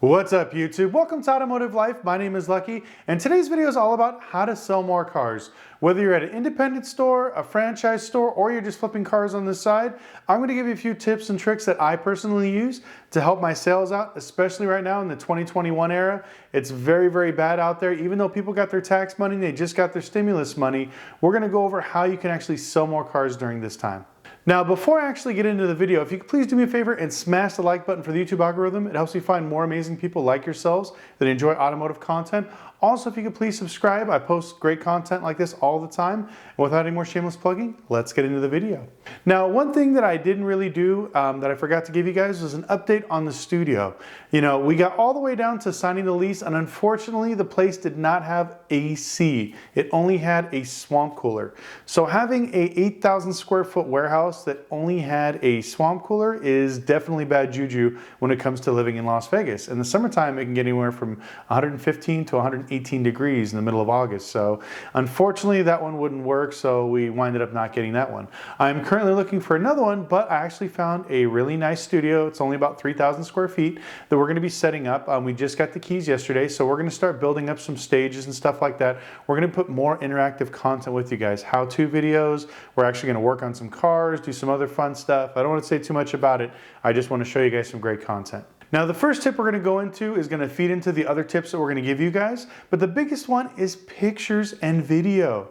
What's up YouTube? Welcome to Automotive Life. My name is Lucky and today's video is all about how to sell more cars. Whether you're at an independent store, a franchise store, or you're just flipping cars on the side, I'm going to give you a few tips and tricks that I personally use to help my sales out, especially right now in the 2021 era. It's very bad out there. Even though people got their tax money, they just got their stimulus money, we're going to go over how you can actually sell more cars during this time. Now, before I actually get into the video, if you could please do me a favor and smash the like button for the YouTube algorithm. It helps me find more amazing people like yourselves that enjoy automotive content. Also, if you could please subscribe, I post great content like this all the time. And without any more shameless plugging, let's get into the video. Now, one thing that I didn't really do that I forgot to give you guys was an update on the studio. You know, we got all the way down to signing the lease, and unfortunately, the place did not have AC. It only had a swamp cooler. So having a 8,000 square foot warehouse that only had a swamp cooler is definitely bad juju when it comes to living in Las Vegas. In the summertime, it can get anywhere from 115 to 118 degrees in the middle of August. So unfortunately, that one wouldn't work, so we winded up not getting that one. I'm currently looking for another one, but I actually found a really nice studio. It's only about 3,000 square feet that we're gonna be setting up. We just got the keys yesterday, so we're gonna start building up some stages and stuff like that. We're gonna put more interactive content with you guys, how-to videos. We're actually gonna work on some cars, do some other fun stuff. I don't wanna say too much about it. I just wanna show you guys some great content. Now, the first tip we're going to go into is going to feed into the other tips that we're going to give you guys, but the biggest one is pictures and video.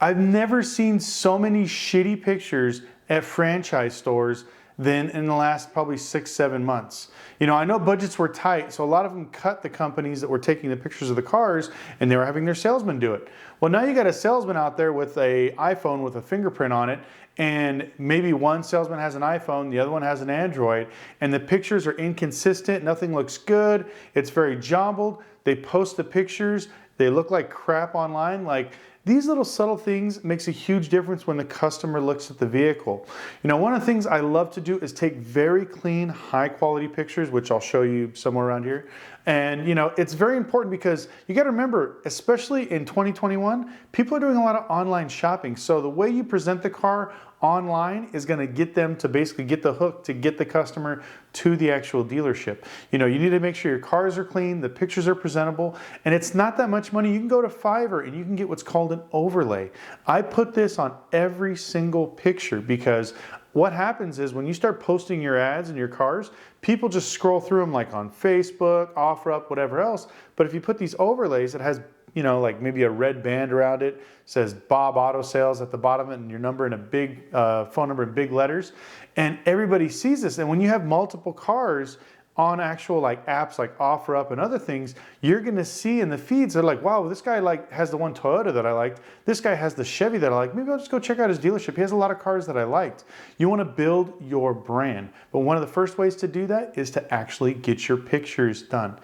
I've never seen so many shitty pictures at franchise stores than in the last probably 6-7 months. You know, I know budgets were tight, so a lot of them cut the companies that were taking the pictures of the cars and they were having their salesmen do it. Well, now you got a salesman out there with an iPhone with a fingerprint on it, and maybe one salesman has an iPhone, the other one has an Android, and the pictures are inconsistent, nothing looks good, it's very jumbled. They post the pictures, they look like crap online. Like, these little subtle things makes a huge difference when the customer looks at the vehicle. You know, one of the things I love to do is take very clean, high quality pictures, which I'll show you somewhere around here. And you know, it's very important because you got to remember, especially in 2021, people are doing a lot of online shopping. So the way you present the car online is going to get them to basically get the hook to get the customer to the actual dealership. You know, you need to make sure your cars are clean, the pictures are presentable, and it's not that much money. You can go to Fiverr and you can get what's called an overlay. I put this on every single picture because what happens is when you start posting your ads in your cars, people just scroll through them like on Facebook, OfferUp, whatever else. But if you put these overlays, it has, you know, like maybe a red band around it, says Bob Auto Sales at the bottom and your number in a big phone number in big letters. And everybody sees this. And when you have multiple cars on actual like apps like OfferUp and other things, you're gonna see in the feeds, they're like, wow, this guy like has the one Toyota that I liked. This guy has the Chevy that I like. Maybe I'll just go check out his dealership. He has a lot of cars that I liked. You wanna build your brand. But one of the first ways to do that is to actually get your pictures done.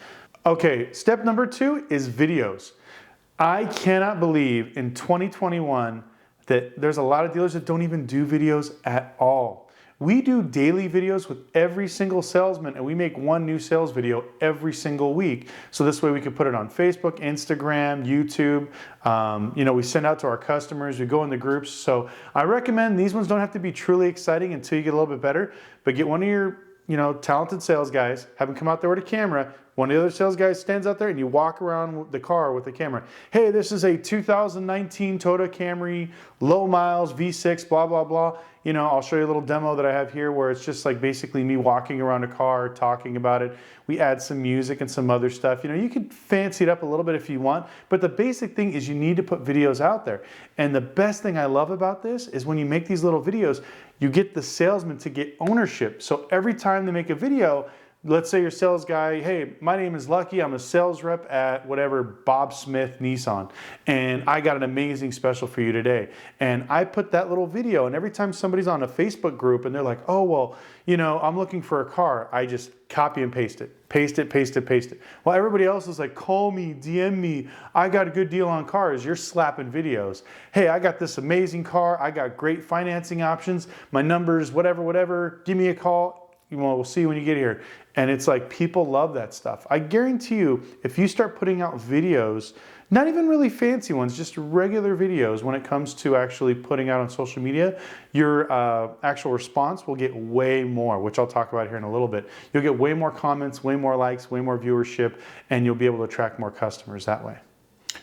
Okay, step number 2 is videos. I cannot believe in 2021 that there's a lot of dealers that don't even do videos at all. We do daily videos with every single salesman, and we make one new sales video every single week. So this way we can put it on Facebook, Instagram, YouTube. You know, we send out to our customers, we go in the groups. So I recommend these ones don't have to be truly exciting until you get a little bit better, but get one of your, you know, talented sales guys, have them come out there with a camera. One of the other sales guys stands out there and you walk around the car with the camera. Hey, this is a 2019 Toyota Camry, low miles, V6, blah, blah, blah. You know, I'll show you a little demo that I have here where it's just like basically me walking around a car, talking about it. We add some music and some other stuff. You know, you could fancy it up a little bit if you want, but the basic thing is you need to put videos out there. And the best thing I love about this is when you make these little videos, you get the salesman to get ownership. So every time they make a video, let's say your sales guy, hey, my name is Lucky, I'm a sales rep at whatever, Bob Smith Nissan, and I got an amazing special for you today. And I put that little video, and every time somebody's on a Facebook group and they're like, oh, well, you know, I'm looking for a car, I just copy and paste it. Paste it, paste it, paste it. While everybody else is like, call me, DM me, I got a good deal on cars, you're slapping videos. Hey, I got this amazing car, I got great financing options, my numbers, whatever, give me a call. we'll see you when you get here. And it's like, people love that stuff. I guarantee you, if you start putting out videos, not even really fancy ones, just regular videos when it comes to actually putting out on social media, your actual response will get way more, which I'll talk about here in a little bit. You'll get way more comments, way more likes, way more viewership, and you'll be able to attract more customers that way.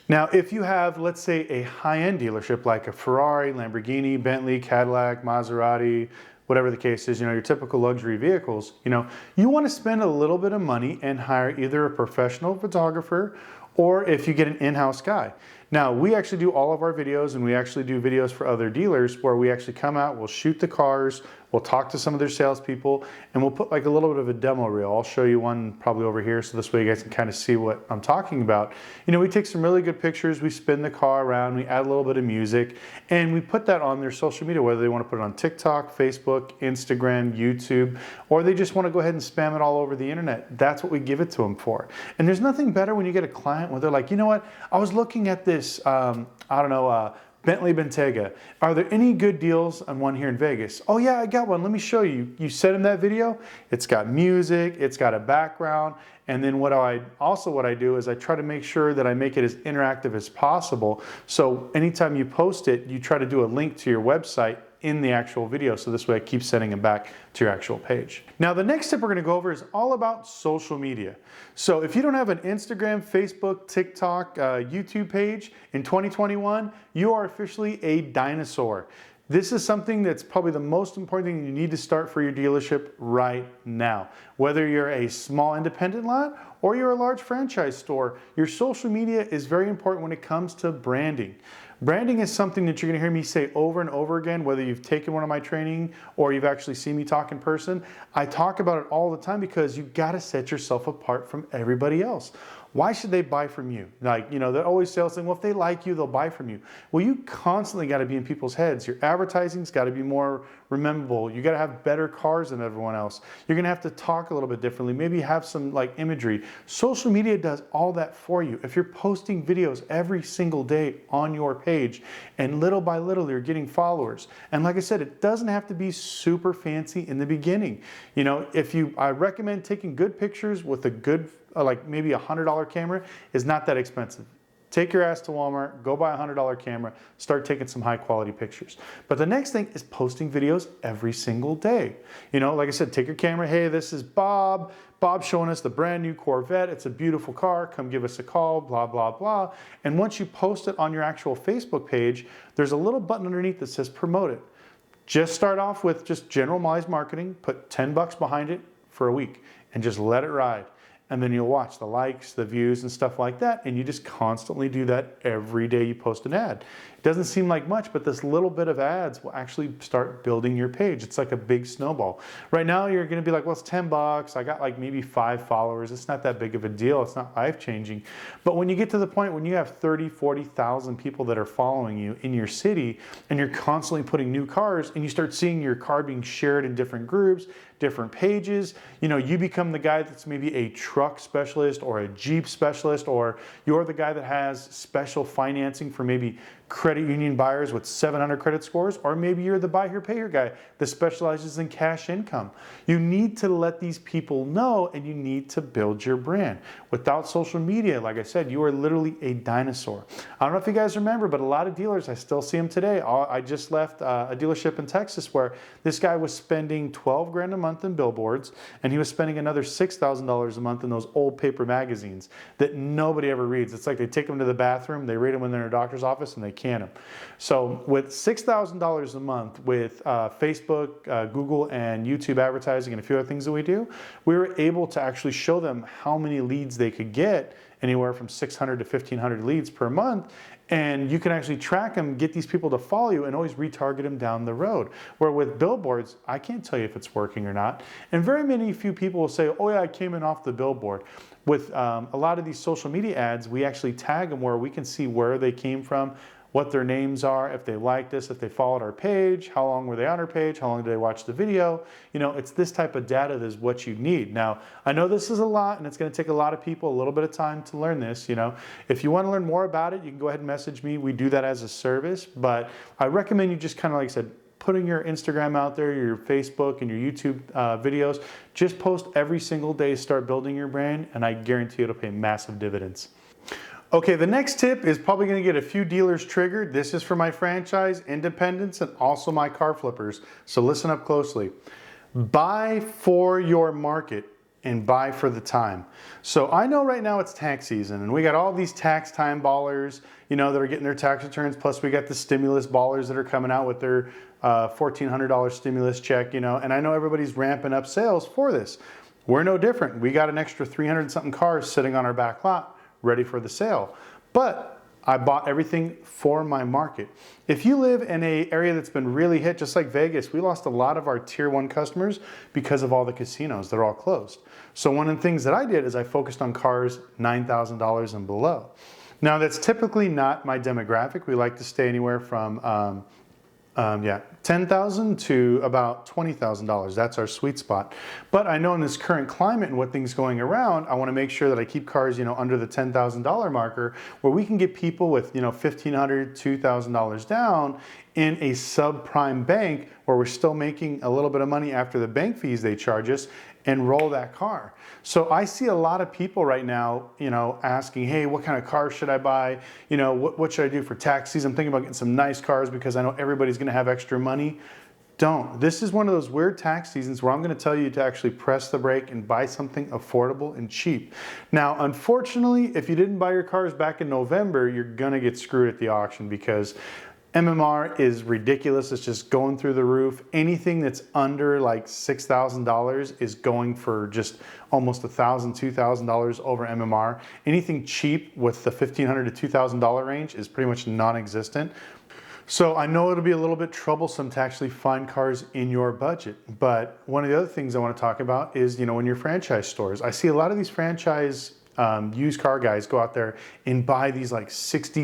Now, if you have, let's say, a high-end dealership like a Ferrari, Lamborghini, Bentley, Cadillac, Maserati, whatever the case is, your typical luxury vehicles, you want to spend a little bit of money and hire either a professional photographer or if you get an in-house guy. Now, we actually do all of our videos, and we actually do videos for other dealers where we actually come out, we'll shoot the cars, we'll talk to some of their salespeople, and we'll put like a little bit of a demo reel. I'll show you one probably over here, so this way you guys can kind of see what I'm talking about. We take some really good pictures, we spin the car around, we add a little bit of music, and we put that on their social media, whether they want to put it on TikTok, Facebook, Instagram, YouTube, or they just want to go ahead and spam it all over the internet. That's what we give it to them for. And there's nothing better when you get a client where they're like, you know what, I was looking at this, Bentley Bentayga. Are there any good deals on one here in Vegas? Oh yeah, I got one. Let me show you. You send them that video. It's got music, it's got a background, and then what I do is I try to make sure that I make it as interactive as possible. So anytime you post it, you try to do a link to your website in the actual video, so this way it keeps sending them back to your actual page. Now, the next tip we're going to go over is all about social media. So if you don't have an Instagram, Facebook, TikTok, YouTube page in 2021, you are officially a dinosaur. This is something that's probably the most important thing you need to start for your dealership right now. Whether you're a small independent lot or you're a large franchise store, your social media is very important when it comes to branding. Branding is something that you're going to hear me say over and over again, whether you've taken one of my training or you've actually seen me talk in person. I talk about it all the time because you've got to set yourself apart from everybody else. Why should they buy from you? Like, they're always saying, well, if they like you, they'll buy from you. Well, you constantly got to be in people's heads. Your advertising's got to be more rememberable. You got to have better cars than everyone else. You're going to have to talk a little bit differently. Maybe have some like imagery. Social media does all that for you. If you're posting videos every single day on your page, and little by little you're getting followers. And like I said, it doesn't have to be super fancy in the beginning. I recommend taking good pictures with a good like maybe $100 camera is not that expensive. Take your ass to Walmart, go buy a $100 camera, start taking some high quality pictures. But the next thing is posting videos every single day. Like I said, take your camera. Hey, this is Bob. Bob's showing us the brand new Corvette. It's a beautiful car. Come give us a call, blah, blah, blah. And once you post it on your actual Facebook page, there's a little button underneath that says promote it. Just start off with just generalized marketing, put 10 bucks behind it for a week and just let it ride. And then you'll watch the likes, the views, and stuff like that. And you just constantly do that every day you post an ad. It doesn't seem like much, but this little bit of ads will actually start building your page. It's like a big snowball. Right now, you're going to be like, well, it's 10 bucks. I got like maybe 5 followers. It's not that big of a deal. It's not life-changing. But when you get to the point when you have 30, 40,000 people that are following you in your city, and you're constantly putting new cars, and you start seeing your car being shared in different groups, different pages, you become the guy that's maybe a truck specialist or a Jeep specialist, or you're the guy that has special financing for maybe credit union buyers with 700 credit scores, or maybe you're the buy here, pay here guy that specializes in cash income. You need to let these people know, and you need to build your brand. Without social media, like I said, you are literally a dinosaur. I don't know if you guys remember, but a lot of dealers, I still see them today. I just left a dealership in Texas where this guy was spending 12 grand a month in billboards, and he was spending another $6,000 a month in those old paper magazines that nobody ever reads. It's like they take them to the bathroom, they read them when they're in a doctor's office, and they can them. So with $6,000 a month with Facebook, Google, and YouTube advertising and a few other things that we do, we were able to actually show them how many leads they could get, anywhere from 600 to 1,500 leads per month. And you can actually track them, get these people to follow you, and always retarget them down the road. Where with billboards, I can't tell you if it's working or not. And very few people will say, oh yeah, I came in off the billboard. With a lot of these social media ads, we actually tag them where we can see where they came from, what their names are, if they liked us, if they followed our page, how long were they on our page, how long did they watch the video. It's this type of data that is what you need. Now, I know this is a lot, and it's going to take a lot of people a little bit of time to learn this. If you want to learn more about it, you can go ahead and message me. We do that as a service, but I recommend you just kind of, like I said, putting your Instagram out there, your Facebook and your YouTube videos. Just post every single day, start building your brand, and I guarantee it'll pay massive dividends. Okay, the next tip is probably gonna get a few dealers triggered. This is for my franchise, independents, and also my car flippers. So listen up closely. Buy for your market and buy for the time. So I know right now it's tax season and we got all these tax time ballers, you know, that are getting their tax returns. Plus we got the stimulus ballers that are coming out with their $1,400 stimulus check, you know, and I know everybody's ramping up sales for this. We're no different. We got an extra 300 something cars sitting on our back lot ready for the sale. But I bought everything for my market. If you live in an area that's been really hit, just like Vegas, we lost a lot of our tier 1 customers because of all the casinos. They're all closed. So one of the things that I did is I focused on cars $9,000 and below. Now that's typically not my demographic. We like to stay anywhere from $10,000 to about $20,000. That's our sweet spot. But I know in this current climate and what things going around, I want to make sure that I keep cars, you know, under the $10,000 marker, where we can get people with, you know, $1,500, $2,000 down in a subprime bank where we're still making a little bit of money after the bank fees they charge us, and roll that car. So I see a lot of people right now, you know, asking, hey, what kind of car should I buy? You know, what should I do for tax season? I'm thinking about getting some nice cars because I know everybody's gonna have extra money. Don't. This is one of those weird tax seasons where I'm gonna tell you to actually press the brake and buy something affordable and cheap. Now, unfortunately, if you didn't buy your cars back in November, you're gonna get screwed at the auction because MMR is ridiculous. It's just going through the roof. Anything that's under like $6,000 is going for just almost $1,000, $2,000 over MMR. Anything cheap with the $1,500 to $2,000 range is pretty much non-existent. So I know it'll be a little bit troublesome to actually find cars in your budget, but one of the other things I want to talk about is, you know, in your franchise stores. I see a lot of these franchise used car guys go out there and buy these like $60,000,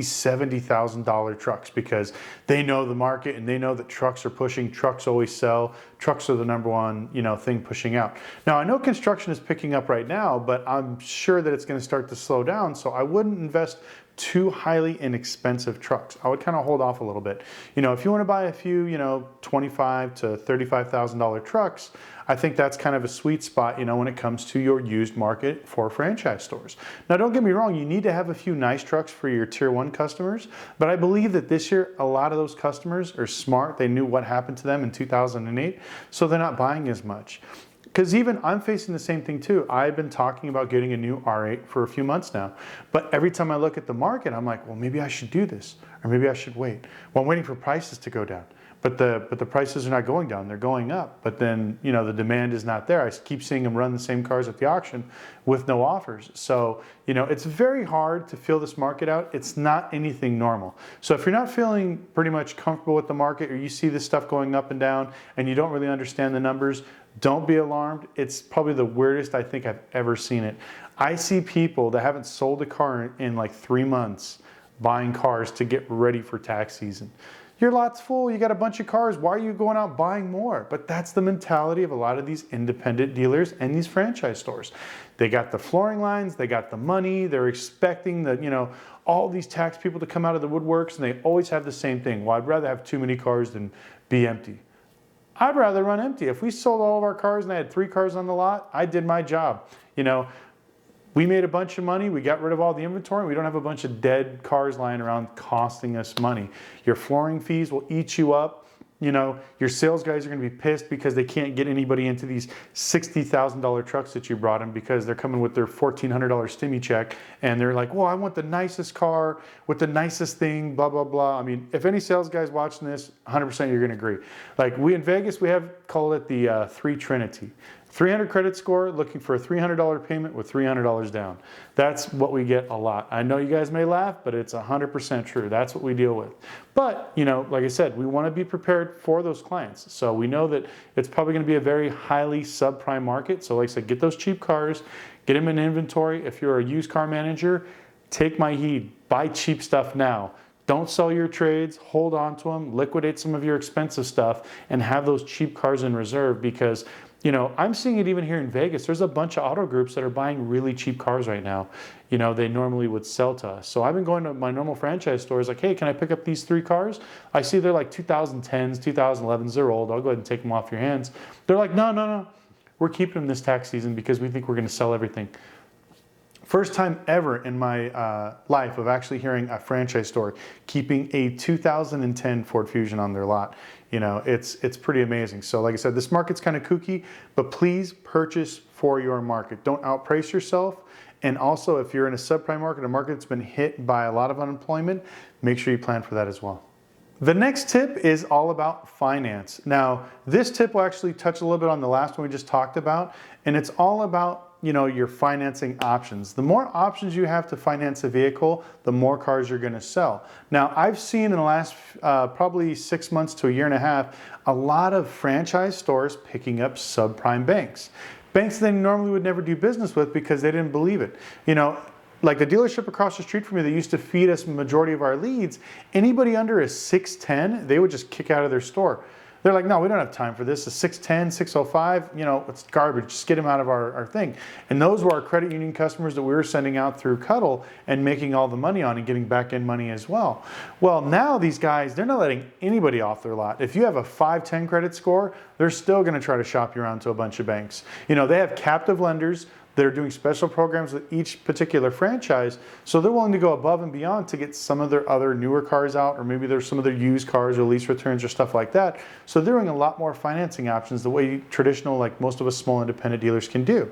$70,000 trucks because they know the market and they know that trucks are pushing. Trucks always sell. Trucks are the number one, you know, thing pushing out. Now I know construction is picking up right now, but I'm sure that it's going to start to slow down. So I wouldn't invest too highly inexpensive trucks. I would kind of hold off a little bit. You know, if you want to buy a few, you know, $25,000 to $35,000 trucks, I think that's kind of a sweet spot, you know, when it comes to your used market for franchise stores. Now, don't get me wrong, you need to have a few nice trucks for your tier 1 customers, but I believe that this year, a lot of those customers are smart. They knew what happened to them in 2008, so they're not buying as much. Because even I'm facing the same thing too. I've been talking about getting a new R8 for a few months now. But every time I look at the market, I'm like, well, maybe I should do this, or maybe I should wait. Well, I'm waiting for prices to go down. But the prices are not going down, they're going up. But then, you know, the demand is not there. I keep seeing them run the same cars at the auction with no offers. So, you know, it's very hard to feel this market out. It's not anything normal. So if you're not feeling pretty much comfortable with the market, or you see this stuff going up and down and you don't really understand the numbers, don't be alarmed. It's probably the weirdest I think I've ever seen it. I see people that haven't sold a car in like 3 months buying cars to get ready for tax season. Your lot's full, you got a bunch of cars, why are you going out buying more? But that's the mentality of a lot of these independent dealers and these franchise stores. They got the flooring lines, they got the money, they're expecting the, you know, all these tax people to come out of the woodworks, and they always have the same thing. Well, I'd rather have too many cars than be empty. I'd rather run empty. If we sold all of our cars and I had 3 cars on the lot, I did my job. You know, we made a bunch of money, we got rid of all the inventory, and we don't have a bunch of dead cars lying around costing us money. Your flooring fees will eat you up. You know, your sales guys are gonna be pissed because they can't get anybody into these $60,000 trucks that you brought them because they're coming with their $1,400 stimmy check, and they're like, well, I want the nicest car with the nicest thing, blah, blah, blah. I mean, if any sales guys watching this, 100% you're gonna agree. Like we in Vegas, we have called it the 3 Trinity. 300 credit score, looking for a $300 payment with $300 down. That's what we get a lot. I know you guys may laugh, but it's 100% true. That's what we deal with. But, you know, like I said, we want to be prepared for those clients. So we know that it's probably going to be a very highly subprime market. So like I said, get those cheap cars, get them in inventory. If you're a used car manager, take my heed, buy cheap stuff now. Don't sell your trades, hold on to them, liquidate some of your expensive stuff, and have those cheap cars in reserve, because You know, I'm seeing it even here in Vegas. There's a bunch of auto groups that are buying really cheap cars right now. You know, they normally would sell to us. So I've been going to my normal franchise stores like, hey, can I pick up these 3 cars? I see they're like 2010s, 2011s, they're old. I'll go ahead and take them off your hands. They're like, no, no, no. We're keeping them this tax season because we think we're going to sell everything. First time ever in my life of actually hearing a franchise store keeping a 2010 Ford Fusion on their lot. You know, it's pretty amazing. So like I said, this market's kind of kooky, but please purchase for your market. Don't outprice yourself. And also, if you're in a subprime market, a market that's been hit by a lot of unemployment, make sure you plan for that as well. The next tip is all about finance. Now, this tip will actually touch a little bit on the last one we just talked about, and it's all about, you know, your financing options. The more options you have to finance a vehicle, the more cars you're going to sell. Now, I've seen in the last probably 6 months to a year and a half, a lot of franchise stores picking up subprime banks. Banks they normally would never do business with because they didn't believe it. You know, like the dealership across the street from me that used to feed us the majority of our leads, anybody under a 610, they would just kick out of their store. They're like, no, we don't have time for this. A 610, 605, you know, it's garbage. Just get them out of our thing. And those were our credit union customers that we were sending out through Cuddle and making all the money on and getting back end money as well. Well, now these guys, they're not letting anybody off their lot. If you have a 510 credit score, they're still going to try to shop you around to a bunch of banks. You know, they have captive lenders. They're doing special programs with each particular franchise, so they're willing to go above and beyond to get some of their other newer cars out, or maybe there's some of their used cars or lease returns or stuff like that. So they're doing a lot more financing options the way traditional, like most of us small independent dealers can do.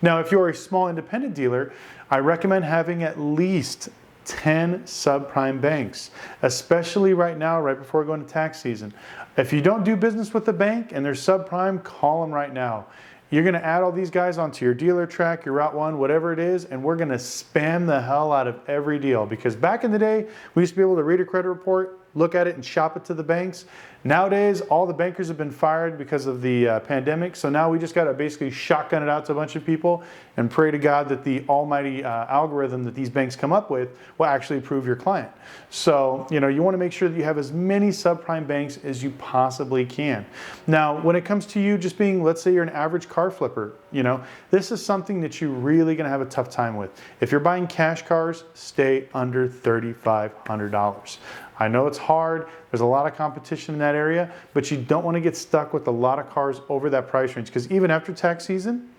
Now, if you're a small independent dealer, I recommend having at least 10 subprime banks, especially right now, right before going to tax season. If you don't do business with the bank and they're subprime, call them right now. You're going to add all these guys onto your dealer track, your Route 1, whatever it is, and we're going to spam the hell out of every deal. Because back in the day, we used to be able to read a credit report, look at it, and shop it to the banks. Nowadays, all the bankers have been fired because of the pandemic, so now we just got to basically shotgun it out to a bunch of people and pray to God that the almighty algorithm that these banks come up with will actually approve your client. So, you know, you want to make sure that you have as many subprime banks as you possibly can. Now, when it comes to you just being, let's say you're an average car flipper, you know, this is something that you're really going to have a tough time with. If you're buying cash cars, stay under $3,500. I know it's hard, there's a lot of competition in that area, but you don't want to get stuck with a lot of cars over that price range, because even after tax season,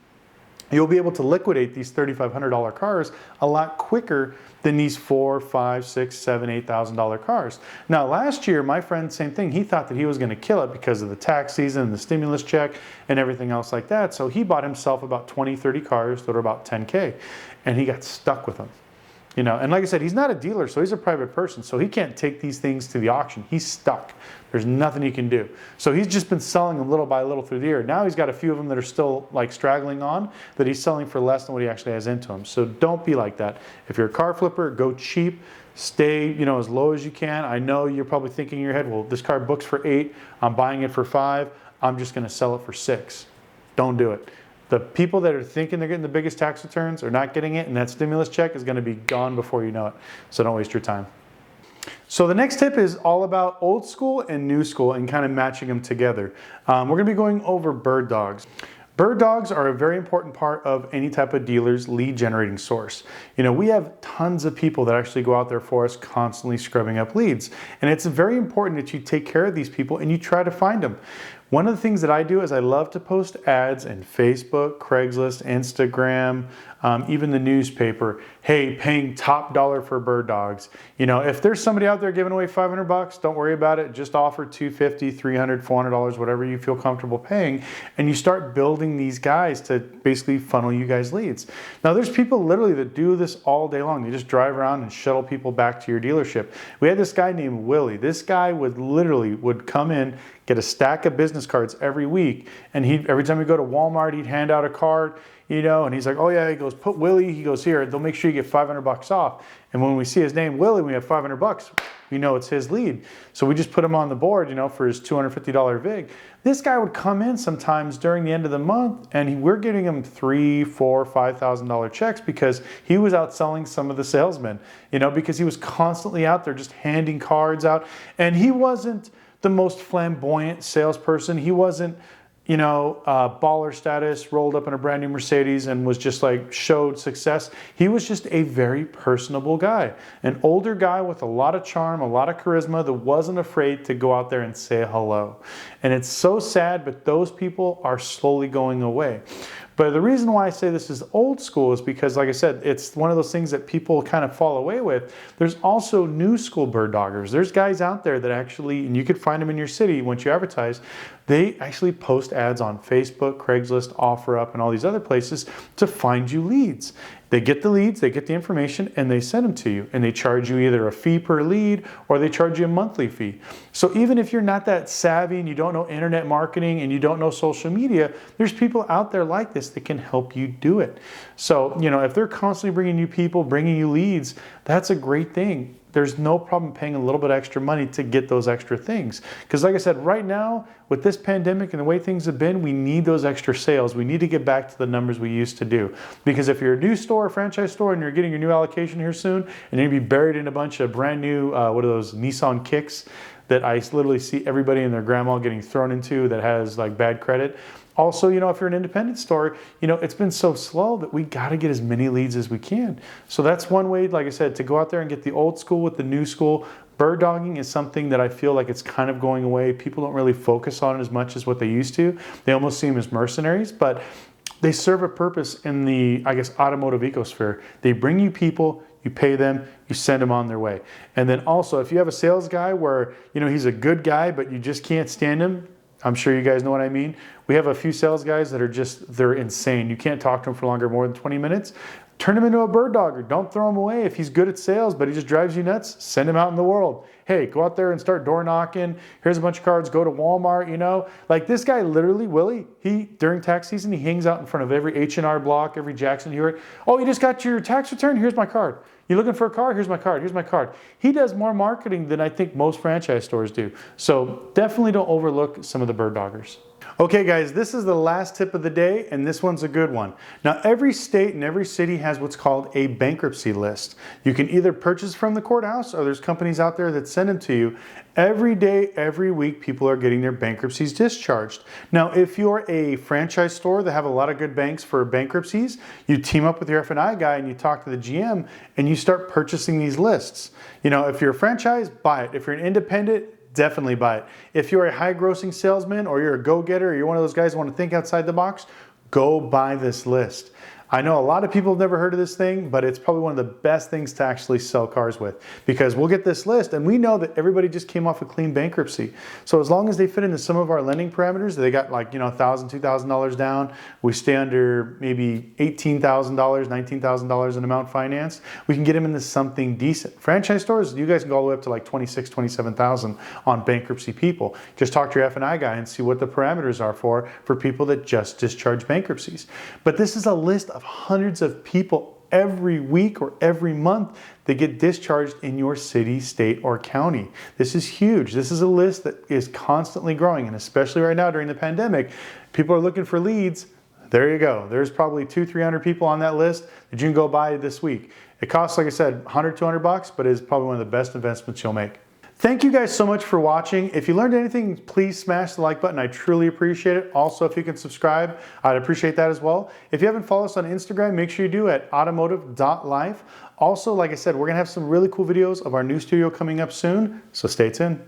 you'll be able to liquidate these $3,500 cars a lot quicker than these $4,000, $5,000, $6,000, $7,000, $8,000 cars. Now, last year, my friend, same thing. He thought that he was going to kill it because of the tax season and the stimulus check and everything else like that. So he bought himself about 20, 30 cars that are about 10K, and he got stuck with them. You know, and like I said, he's not a dealer, so he's a private person, so he can't take these things to the auction. He's stuck. There's nothing he can do. So he's just been selling them little by little through the year. Now he's got a few of them that are still like straggling on that he's selling for less than what he actually has into them. So don't be like that. If you're a car flipper, go cheap. Stay, you know, as low as you can. I know you're probably thinking in your head, well, this car books for 8, I'm buying it for 5, I'm just going to sell it for 6. Don't do it. The people that are thinking they're getting the biggest tax returns are not getting it, and that stimulus check is going to be gone before you know it. So don't waste your time. So the next tip is all about old school and new school and kind of matching them together. We're going to be going over bird dogs. Bird dogs are a very important part of any type of dealer's lead generating source. You know, we have tons of people that actually go out there for us constantly scrubbing up leads. And it's very important that you take care of these people and you try to find them. One of the things that I do is I love to post ads in Facebook, Craigslist, Instagram, even the newspaper. Hey, paying top dollar for bird dogs. You know, if there's somebody out there giving away $500, don't worry about it. Just offer $250, $300, $400, whatever you feel comfortable paying, and you start building these guys to basically funnel you guys leads. Now, there's people literally that do this all day long. They just drive around and shuttle people back to your dealership. We had this guy named Willie. This guy would come in, get a stack of business cards every week, and every time we go to Walmart, he'd hand out a card, you know, and he's like, oh yeah, he goes, put Willie, he goes, here, they'll make sure you get $500 off. And when we see his name, Willie, we have $500, we know it's his lead. So we just put him on the board, you know, for his $250 VIG. This guy would come in sometimes during the end of the month, and we're getting him $3,000, $4,000, $5,000 checks because he was outselling some of the salesmen, you know, because he was constantly out there just handing cards out. And he wasn't the most flamboyant salesperson. He wasn't baller status, rolled up in a brand new Mercedes and was just like showed success. He was just a very personable guy, an older guy with a lot of charm, a lot of charisma that wasn't afraid to go out there and say hello. And it's so sad, but those people are slowly going away. But the reason why I say this is old school is because, like I said, it's one of those things that people kind of fall away with. There's also new school bird doggers. There's guys out there that actually, and you could find them in your city once you advertise, they actually post ads on Facebook, Craigslist, OfferUp, and all these other places to find you leads. They get the leads, they get the information, and they send them to you. And they charge you either a fee per lead or they charge you a monthly fee. So even if you're not that savvy and you don't know internet marketing and you don't know social media, there's people out there like this that can help you do it. So, if they're constantly bringing you people, bringing you leads, that's a great thing. There's no problem paying a little bit extra money to get those extra things. Because like I said, right now, with this pandemic and the way things have been, we need those extra sales. We need to get back to the numbers we used to do. Because if you're a new store, a franchise store, and you're getting your new allocation here soon, and you're gonna be buried in a bunch of brand new, what are those, Nissan Kicks that I literally see everybody and their grandma getting thrown into that has like bad credit. Also, if you're an independent store, it's been so slow that we got to get as many leads as we can. So that's one way, like I said, to go out there and get the old school with the new school. Bird dogging is something that I feel like it's kind of going away. People don't really focus on it as much as what they used to. They almost see them as mercenaries, but they serve a purpose in the, automotive ecosphere. They bring you people, you pay them, you send them on their way. And then also, if you have a sales guy where, he's a good guy, but you just can't stand him, I'm sure you guys know what I mean. We have a few sales guys that are they're insane. You can't talk to them for more than 20 minutes. Turn him into a bird dogger. Don't throw him away. If he's good at sales, but he just drives you nuts, send him out in the world. Hey, go out there and start door knocking. Here's a bunch of cards. Go to Walmart, Like this guy literally, Willie, during tax season, he hangs out in front of every H&R Block, every Jackson Hewitt. Oh, you just got your tax return? Here's my card. You looking for a car? Here's my card. Here's my card. He does more marketing than I think most franchise stores do. So definitely don't overlook some of the bird doggers. Okay guys, this is the last tip of the day, and this one's a good one. Now every state and every city has what's called a bankruptcy list. You can either purchase from the courthouse or there's companies out there that send them to you. Every day, every week, people are getting their bankruptcies discharged. Now, if you're a franchise store that have a lot of good banks for bankruptcies, you team up with your F&I guy and you talk to the GM and you start purchasing these lists. If you're a franchise, buy it. If you're an independent, definitely buy it. If you're a high grossing salesman or you're a go-getter or you're one of those guys who want to think outside the box, go buy this list. I know a lot of people have never heard of this thing, but it's probably one of the best things to actually sell cars with, because we'll get this list and we know that everybody just came off a clean bankruptcy. So as long as they fit into some of our lending parameters, they got $1,000, $2,000 down, we stay under maybe $18,000, $19,000 in amount financed, we can get them into something decent. Franchise stores, you guys can go all the way up to like 26, 27,000 on bankruptcy people. Just talk to your F&I guy and see what the parameters are for people that just discharge bankruptcies. But this is a list of hundreds of people every week or every month that get discharged in your city, state, or county. This is huge. This is a list that is constantly growing, and especially right now during the pandemic, people are looking for leads. There you go. There's probably 200-300 people on that list that you can go buy this week. It costs, like I said, $100-200, but is probably one of the best investments you'll make. Thank you guys so much for watching. If you learned anything, please smash the like button. I truly appreciate it. Also, if you can subscribe, I'd appreciate that as well. If you haven't followed us on Instagram, make sure you do at automotive.life. Also, like I said, we're gonna have some really cool videos of our new studio coming up soon, so stay tuned.